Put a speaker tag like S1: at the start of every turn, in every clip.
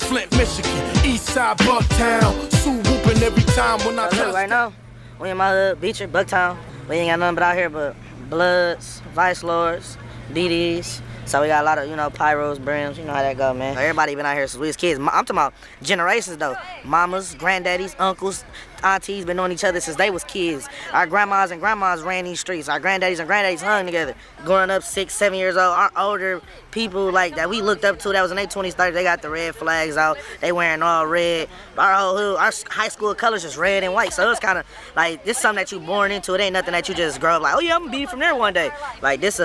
S1: Flint, Michigan, Eastside, Bucktown. Sue whooping every time when I
S2: look, right now, we in my hood, Beecher, Bucktown. We ain't got nothing but out here but Bloods, Vice Lords, DDs. So we got a lot of, you know, pyros, brims, you know how that go, man. Everybody been out here since we was kids. I'm talking about generations, though. Mamas, granddaddies, uncles, aunties been knowing each other since they was kids. Our grandmas and grandmas ran these streets. Our granddaddies and granddaddies hung together. Growing up 6, 7 years old, our older people like that we looked up to that was in their 20s, 30s, they got the red flags out. They wearing all red. Our whole hood, our high school colors just red and white. So it's kind of like, this is something that you born into. It ain't nothing that you just grow up like, oh yeah, I'm gonna be from there one day. Like this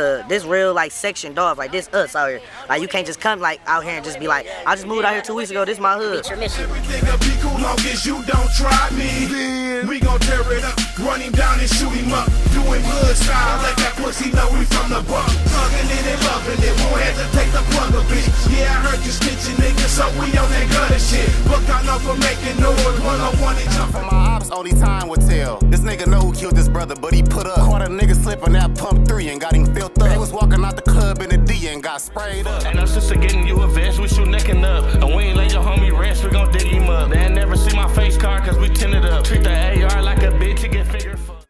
S2: real like sectioned off. Like this us out here. Like you can't just come like out here and just be like, I just moved out here 2 weeks ago. This my hood.
S1: Beecher, Michigan. Everything'll be cool long as you don't try me. We gon' tear it up, run him down and shoot him up. Doing hood style, let that pussy know we from the buck. Thuggin' it and loving it, won't hesitate to plug a bitch. Yeah, I heard you snitching, nigga, so we on that gutter shit. Bucktown up for making noise, one-on-one and jump.
S3: For my ops, only time would tell. This nigga know who killed his brother, but he put up. Caught a nigga slipping that pump 3 and got him filled up. They was walking out the club in a D and got sprayed up.
S4: And our sister getting you a vest, we shoot necking up. And we ain't let your homie rest, we gon' dig him up. They ain't never see my face card, cause we tinted up. Treat the AR like a bitch, you get figure fucked.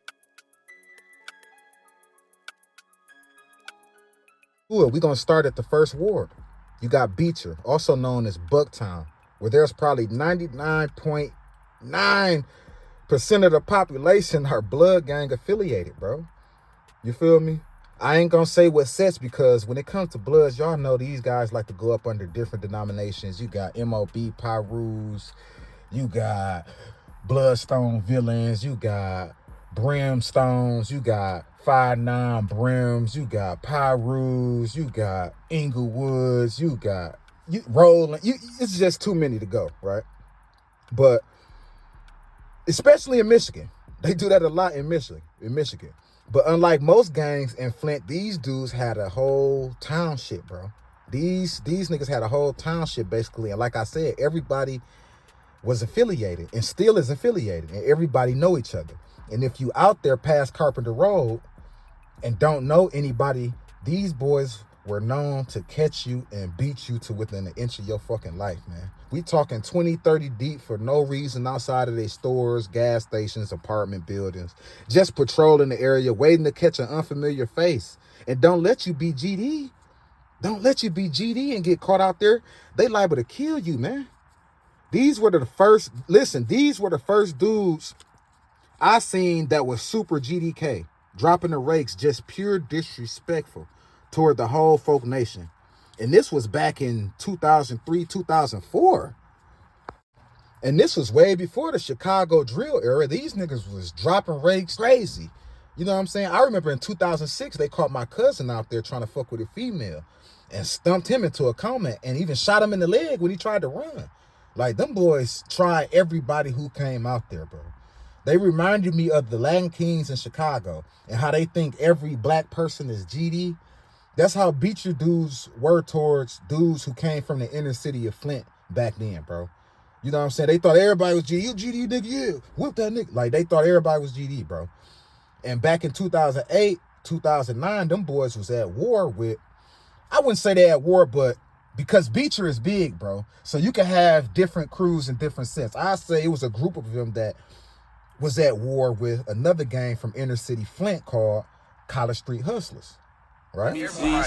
S5: Cool, we're gonna start at the first ward. You got Beecher, also known as Bucktown, where there's probably 99.9% of the population are blood gang affiliated, bro. You feel me? I ain't gonna say what sets because when it comes to Bloods, y'all know these guys like to go up under different denominations. You got MOB Pyrus, you got Bloodstone Villains, you got Brimstones, you got 5'9" Brims, you got Pyrus, you got Inglewoods, you got Rolling. It's just too many to go, right? But especially in Michigan, they do that a lot in Michigan. But unlike most gangs in Flint, these dudes had a whole township, bro. These niggas had a whole township, basically. And like I said, everybody was affiliated and still is affiliated. And everybody know each other. And if you out there past Carpenter Road and don't know anybody, these boys were known to catch you and beat you to within an inch of your fucking life, man. We talking 20, 30 deep for no reason outside of their stores, gas stations, apartment buildings, just patrolling the area, waiting to catch an unfamiliar face. And don't let you be GD. Don't let you be GD and get caught out there. They liable to kill you, man. These were the first dudes I seen that was super GDK, dropping the rakes, just pure disrespectful toward the whole folk nation. And this was back in 2003, 2004. And this was way before the Chicago drill era. These niggas was dropping rakes crazy. You know what I'm saying? I remember in 2006, they caught my cousin out there trying to fuck with a female and stumped him into a coma and even shot him in the leg when he tried to run. Like, them boys tried everybody who came out there, bro. They reminded me of the Latin Kings in Chicago and how they think every black person is GD. That's how Beecher dudes were towards dudes who came from the inner city of Flint back then, bro. You know what I'm saying? They thought everybody was GD. You GD, nigga, yeah. Whoop that nigga. Like, they thought everybody was GD, bro. And back in 2008, 2009, them boys was at war with, I wouldn't say they at war, but because Beecher is big, bro. So you can have different crews in different sets. I say it was a group of them that was at war with another gang from inner city Flint called College Street Hustlers. Right?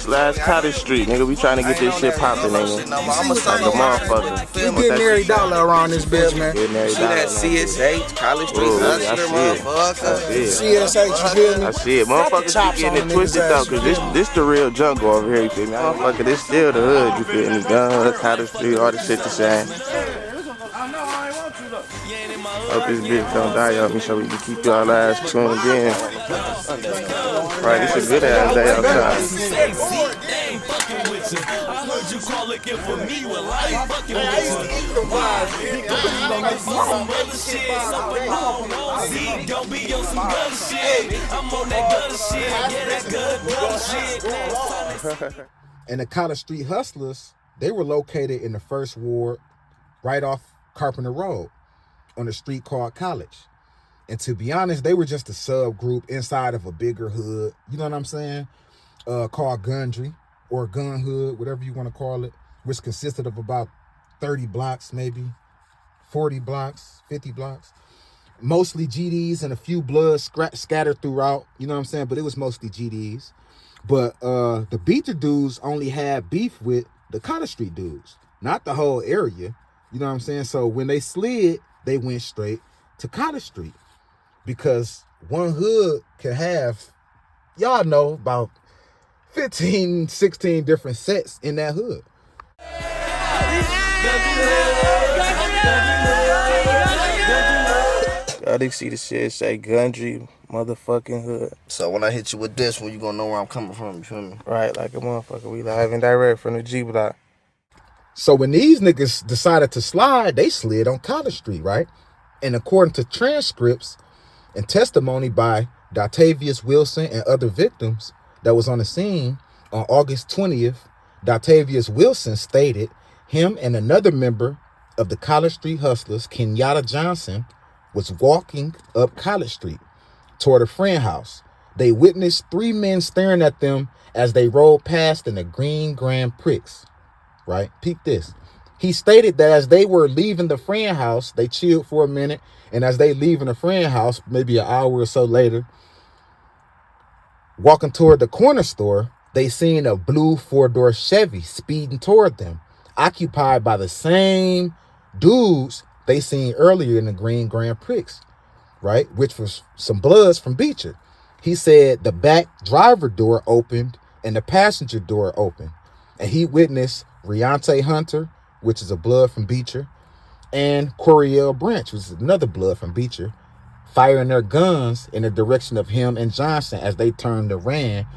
S4: Last Cottage Street, nigga. We trying to get this shit popping, nigga.
S6: I'm a
S4: like a motherfucker.
S6: We getting every dollar around this bitch, man.
S4: See that
S6: CSH, College Street Hustler, motherfucker. CSH, you feel me?
S4: I see it. Motherfuckers keep getting it twisted though, cause this the real jungle over here, you feel me? Motherfucker, this still the hood, you feel me? Guns, Cottage Street, all the shit the same. Hope this bitch don't die on me so we can keep y'all ass tuned in. Right, it's a good ass day outside.
S5: And the College Street Hustlers, they were located in the first ward right off Carpenter Road on a street called College. And to be honest, they were just a subgroup inside of a bigger hood, you know what I'm saying, called Gundry or Gun Hood, whatever you want to call it, which consisted of about 30 blocks, maybe 40 blocks, 50 blocks. Mostly GDs and a few bloods scattered throughout, you know what I'm saying? But it was mostly GDs. But the Beecher dudes only had beef with the Cottage Street dudes, not the whole area. You know what I'm saying? So when they slid, they went straight to Cottage Street because one hood can have, y'all know, about 15, 16 different sets in that hood.
S7: Y'all didn't see the shit say Gundry motherfucking hood.
S6: So when I hit you with this one, you gonna know where I'm coming from, you feel me?
S7: Right, like a motherfucker. We live and direct from the G block.
S5: So when these niggas decided to slide, they slid on College Street, right? And according to transcripts and testimony by Datavius Wilson and other victims that was on the scene on August 20th, Datavius Wilson stated him and another member of the College Street Hustlers, Kenyatta Johnson, was walking up College Street toward a friend house. They witnessed three men staring at them as they rolled past in a green Grand Prix, right? Peep this. He stated that as they were leaving the friend house, they chilled for a minute, and as they leaving the friend house, maybe an hour or so later, walking toward the corner store, they seen a blue four-door Chevy speeding toward them, occupied by the same dudes they seen earlier in the green Grand Prix, right? Which was some bloods from Beecher. He said the back driver door opened and the passenger door opened. And he witnessed Riante Hunter, which is a blood from Beecher, and Coriel Branch, which is another blood from Beecher, firing their guns in the direction of him and Johnson as they turned and ran.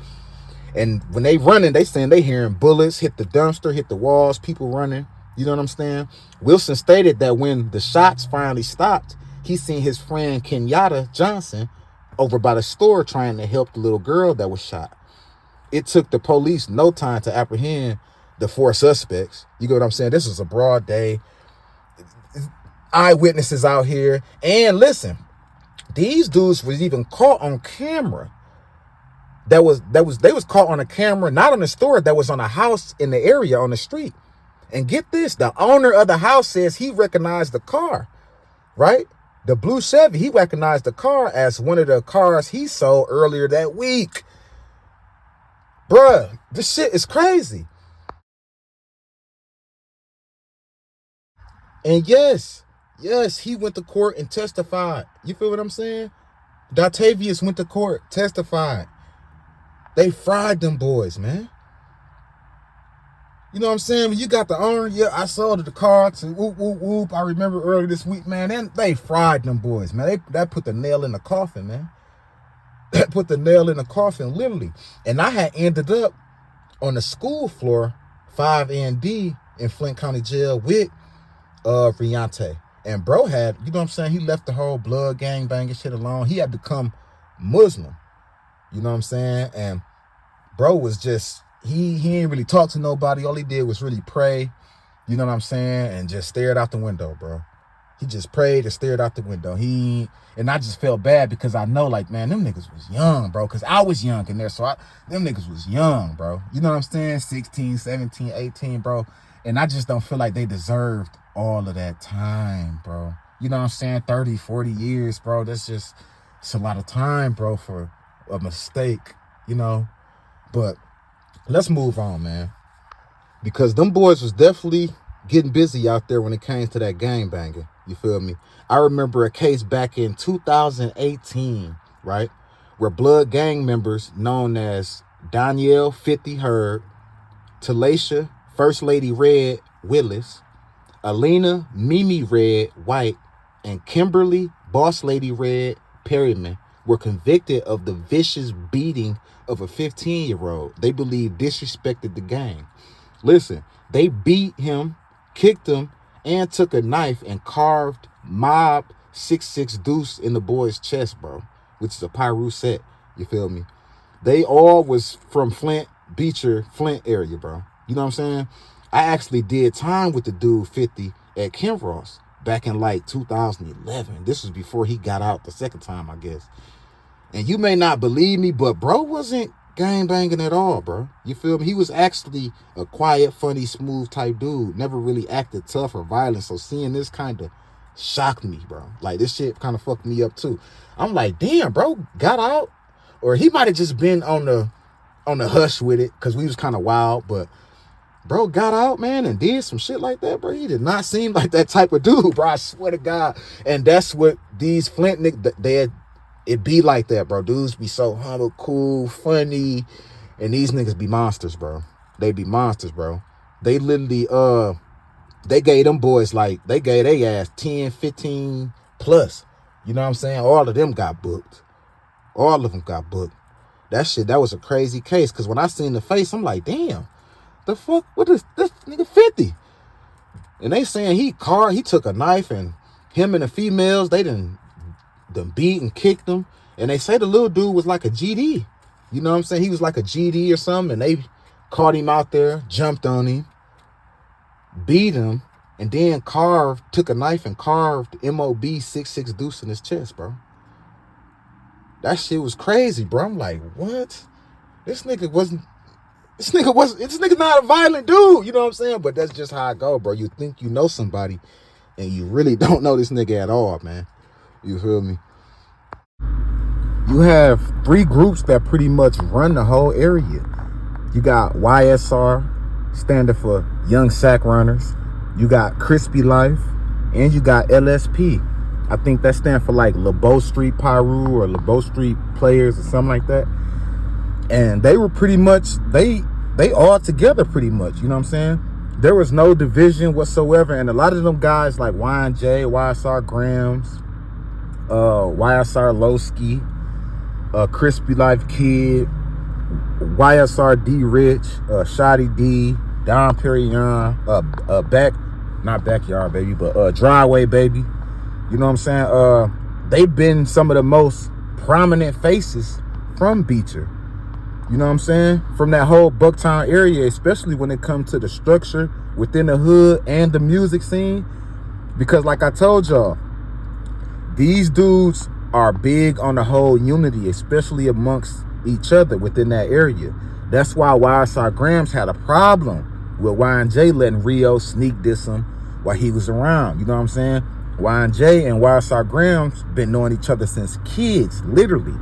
S5: And when they running, they saying they hearing bullets hit the dumpster, hit the walls, people running. You know what I'm saying? Wilson stated that when the shots finally stopped, he seen his friend Kenyatta Johnson over by the store trying to help the little girl that was shot. It took the police no time to apprehend the four suspects. You get what I'm saying? This was a broad day. Eyewitnesses out here. And listen, these dudes was even caught on camera. They was caught on a camera, not on the store, that was on a house in the area on the street. And get this, the owner of the house says he recognized the car, right? The blue Chevy, he recognized the car as one of the cars he sold earlier that week. Bruh, this shit is crazy. And yes, he went to court and testified. You feel what I'm saying? Datavius went to court, testified. They fried them boys, man. You know what I'm saying? When you got the owner, yeah, I sold the car to whoop, whoop, whoop. I remember earlier this week, man, and they fried them boys, man. That put the nail in the coffin, man. That put the nail in the coffin, literally. And I had ended up on the school floor, 5ND in Flint County Jail with Riante. And bro had, you know what I'm saying? He left the whole blood gang banging shit alone. He had become Muslim. You know what I'm saying? And bro was just, he ain't really talk to nobody. All he did was really pray, you know what I'm saying? And just stared out the window, bro. He just prayed and stared out the window. And I just felt bad because I know, like, man, them niggas was young, bro. Because I was young in there. So them niggas was young, bro. You know what I'm saying? 16, 17, 18, bro. And I just don't feel like they deserved all of that time, bro. You know what I'm saying? 30, 40 years, bro. It's a lot of time, bro, for a mistake, you know? But let's move on, man. Because them boys was definitely getting busy out there when it came to that gangbanging. You feel me? I remember a case back in 2018, right? Where blood gang members known as Danielle 50 Hurd, Talacia First Lady Red Willis, Alina Mimi Red White, and Kimberly Boss Lady Red Perryman were convicted of the vicious beating of a 15-year-old they believe disrespected the gang. Listen, they beat him, kicked him, and took a knife and carved Mob 66 Deuce in the boy's chest, bro, which is a Pyru set. You feel me? They all was from Flint, Beecher, Flint area, bro. You know what I'm saying? I actually did time with the dude 50 at Kinross back in like 2011. This was before he got out the second time, I guess. And you may not believe me, but bro wasn't gang banging at all, bro. You feel me? He was actually a quiet, funny, smooth type dude. Never really acted tough or violent. So seeing this kind of shocked me, bro. Like, this shit kind of fucked me up too. I'm like, damn, bro, got out? Or he might have just been on the hush with it because we was kind of wild, but bro got out, man, and did some shit like that, bro. He did not seem like that type of dude, bro. I swear to God. And that's what these Flint niggas, it be like that, bro. Dudes be so humble, cool, funny, and these niggas be monsters, bro. They be monsters, bro. They literally, they gave them boys, like, they gave their ass 10, 15 plus. You know what I'm saying? All of them got booked. All of them got booked. That was a crazy case, because when I seen the face, I'm like, damn, the fuck? What is this nigga 50? And they saying he took a knife, and him and the females, they done beat and kicked him. And they say the little dude was like a GD. You know what I'm saying? He was like a GD or something, and they caught him out there, jumped on him, beat him, and then took a knife and carved MOB 66 deuce in his chest, bro. That shit was crazy, bro. I'm like, what? This nigga not a violent dude, you know what I'm saying? But that's just how I go, bro. You think you know somebody, and you really don't know this nigga at all, man. You feel me? You have 3 groups that pretty much run the whole area. You got YSR, standing for Young Sack Runners. You got Crispy Life, and you got LSP. I think that stands for like LeBeau Street Pyru or LeBeau Street Players or something like that. And they were pretty much, they all together pretty much, you know what I'm saying? There was no division whatsoever. And a lot of them guys like YNJ, YSR Grams, YSR Lowski, Crispy Life Kid, YSR D Rich, Shoddy D, Don Perignon, not Backyard Baby, but Driveway Baby. You know what I'm saying? They've been some of the most prominent faces from Beecher. You know what I'm saying? From that whole Bucktown area, especially when it comes to the structure within the hood and the music scene. Because like I told y'all, these dudes are big on the whole unity, especially amongst each other within that area. That's why YSR Grams had a problem with YNJ letting Rio sneak diss him while he was around. You know what I'm saying? YNJ and YSR Grams been knowing each other since kids, literally.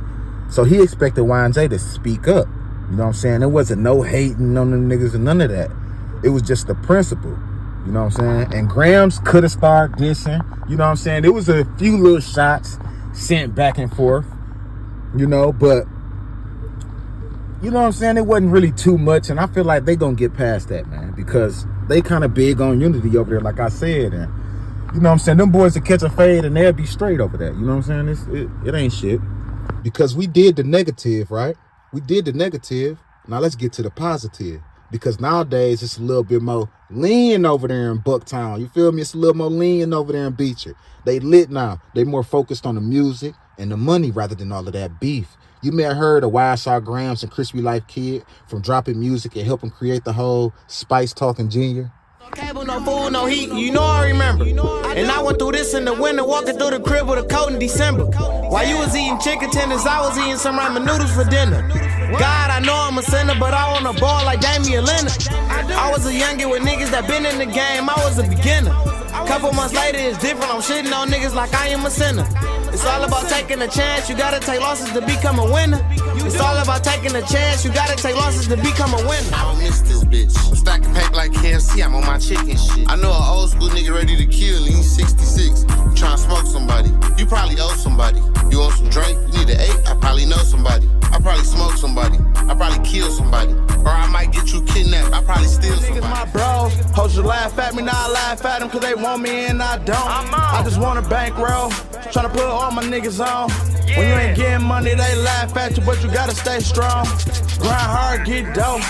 S5: So he expected YNJ to speak up. You know what I'm saying? There wasn't no hating on them niggas and none of that. It was just the principle. You know what I'm saying? And Grams could have started dissing. You know what I'm saying? There was a few little shots sent back and forth. You know, but you know what I'm saying? It wasn't really too much. And I feel like they gonna get past that, man. Because they kind of big on unity over there, like I said. And you know what I'm saying? Them boys will catch a fade and they'll be straight over that. You know what I'm saying? It ain't shit. Because we did the negative, right? We did the negative. Now let's get to the positive. Because nowadays it's a little bit more lean over there in Bucktown. You feel me? It's a little more lean over there in Beecher. They lit now. They more focused on the music and the money rather than all of that beef. You may have heard of YSR Grams and Crispy Life Kid from dropping music and helping create the whole Spice Talking Junior.
S8: Cable, no food, no heat, you know I remember. And I went through this in the winter, walking through the crib with a coat in December. While you was eating chicken tenders, I was eating some ramen noodles for dinner. God, I know I'm a sinner, but I want a ball like Damian Lillard. I was a youngin' with niggas that been in the game, I was a beginner. Couple months later, it's different, I'm shitting on niggas like I am a sinner. It's all about taking a chance, you gotta take losses to become a winner. It's all about taking a chance, you gotta take losses to become a winner.
S9: I don't miss this bitch. I'm stacking pack like KFC, I'm on my chicken shit. I know an old school nigga ready to kill, lean 66. Trying to smoke somebody, you probably owe somebody. You want some drink, you need an 8, I probably know somebody. I probably smoke somebody, I probably kill somebody. Or I might get you kidnapped, I probably steal somebody.
S8: Niggas my bros, hoes you laugh at me, now I laugh at them cause they want me and I don't. I just want a bankroll, tryna put all my niggas on. When you ain't getting money, they laugh at you, but you gotta stay strong. Grind hard, get dope,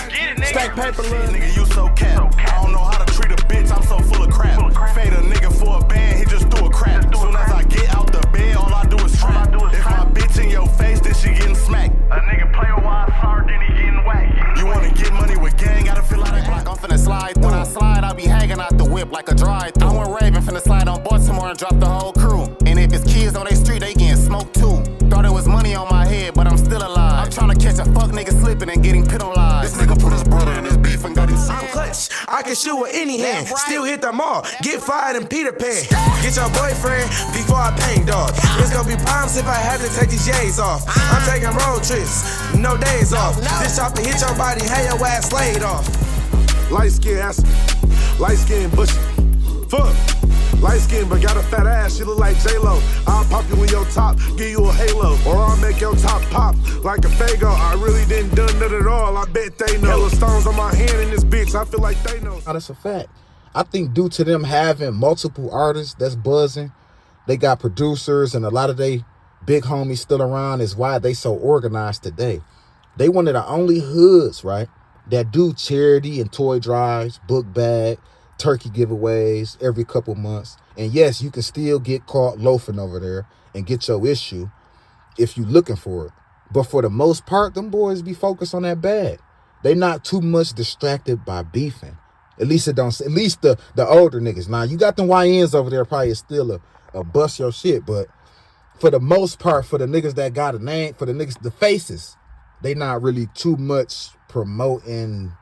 S8: stack paper, little
S10: nigga, you so cap. I don't know how to treat a bitch, I'm so full of crap. Fade a nigga for a band, he just threw a crap. Soon as I get out the bed, all I do is trap. If my bitch in your face, then she getting smacked. A nigga play a wild star, then he getting whacked. You wanna get money with gang, gotta feel like
S3: I'm finna slide. When I slide, I be hanging out the whip like a dry. I went Raven, finna slide on Baltimore and drop the whole crew. And if it's kids on they street, they getting smoked too. Thought it was money on my head, but I'm still alive. I'm tryna catch a fuck nigga slipping and getting pit on live. This nigga put his brother in his beef and got him sick.
S1: I'm clutch, I can shoot with any hand. Still hit them all, get fired in Peter Pan. Get your boyfriend before I paint dog. It's gonna be problems if I have to take these J's off. I'm taking road trips, no days off. This chopper hit your body, have your ass laid off.
S10: Light skin ass, light skin bushy. Fuck. Light skin but got a fat ass, she look like J-Lo. I'll pop you in your top, give you a halo. Or I'll make your top pop like a Fago. I really didn't done that at all, I bet they know. Hella stones on my hand in this bitch, I feel like they know.
S5: Oh, that's a fact. I think due to them having multiple artists that's buzzing, they got producers and a lot of they big homies still around is why they so organized today. They one of the only hoods, right, that do charity and toy drives, book bag, turkey giveaways every couple months. And yes, you can still get caught loafing over there and get your issue if you looking for it. But for the most part, them boys be focused on that bag. They not too much distracted by beefing. At least the older niggas. Now you got them YNs over there probably still a bust your shit, but for the most part, for the niggas that got a name, for the niggas, the faces, they not really too much promoting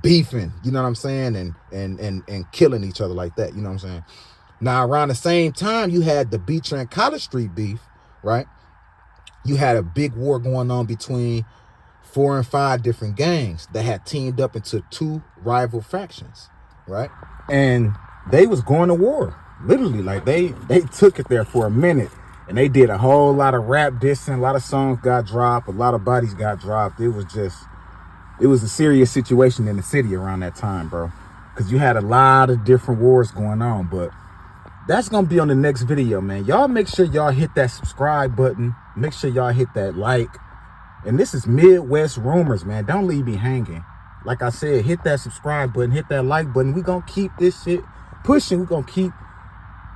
S5: beefing, you know what I'm saying, and killing each other like that, you know what I'm saying. Now around the same time, you had the Beecher and College Street beef, right? You had a big war going on between 4 and 5 different gangs that had teamed up into 2 rival factions, right? And they was going to war, literally. Like they took it there for a minute, and they did a whole lot of rap dissing, a lot of songs got dropped, a lot of bodies got dropped. It was a serious situation in the city around that time, bro. Because you had a lot of different wars going on. But that's going to be on the next video, man. Y'all make sure y'all hit that subscribe button. Make sure y'all hit that like. And this is Midwest Rumors, man. Don't leave me hanging. Like I said, hit that subscribe button. Hit that like button. We're going to keep this shit pushing. We're going to keep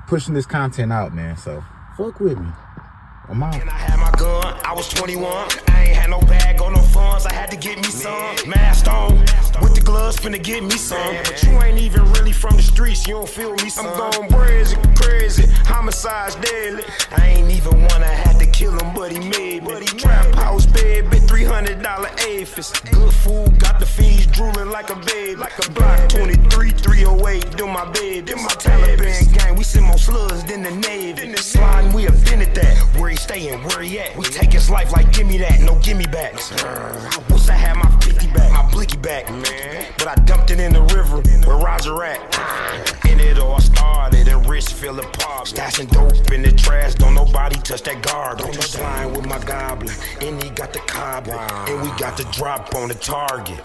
S5: pushing this content out, man. So, fuck with me. I'm out.
S1: And I had my gun, I was 21. I ain't had no bag or no funds, I had to get me some. Masked on, with the gloves, finna get me some. But you ain't even really from the streets, you don't feel me, son. I'm going crazy, homicides daily. I ain't even wanna have to kill him, but he made me. Trap house, baby, $300 AFIS. Good food, got the fees drooling like a baby. Like a block 23, 308, do my baby. Them my Taliban gang, we send more slugs than the Navy. Sliding, we invented that. Where he staying, where he at? We take his life like gimme that, no gimme backs. I wish I had my 50 back, my blicky back, man. But I dumped it in the river where Roger at. And it all started in Richfield Park. Stashing dope in the trash, don't nobody touch that garbage. Don't slime with my goblin, and he got the cobbler. And we got the drop on the target.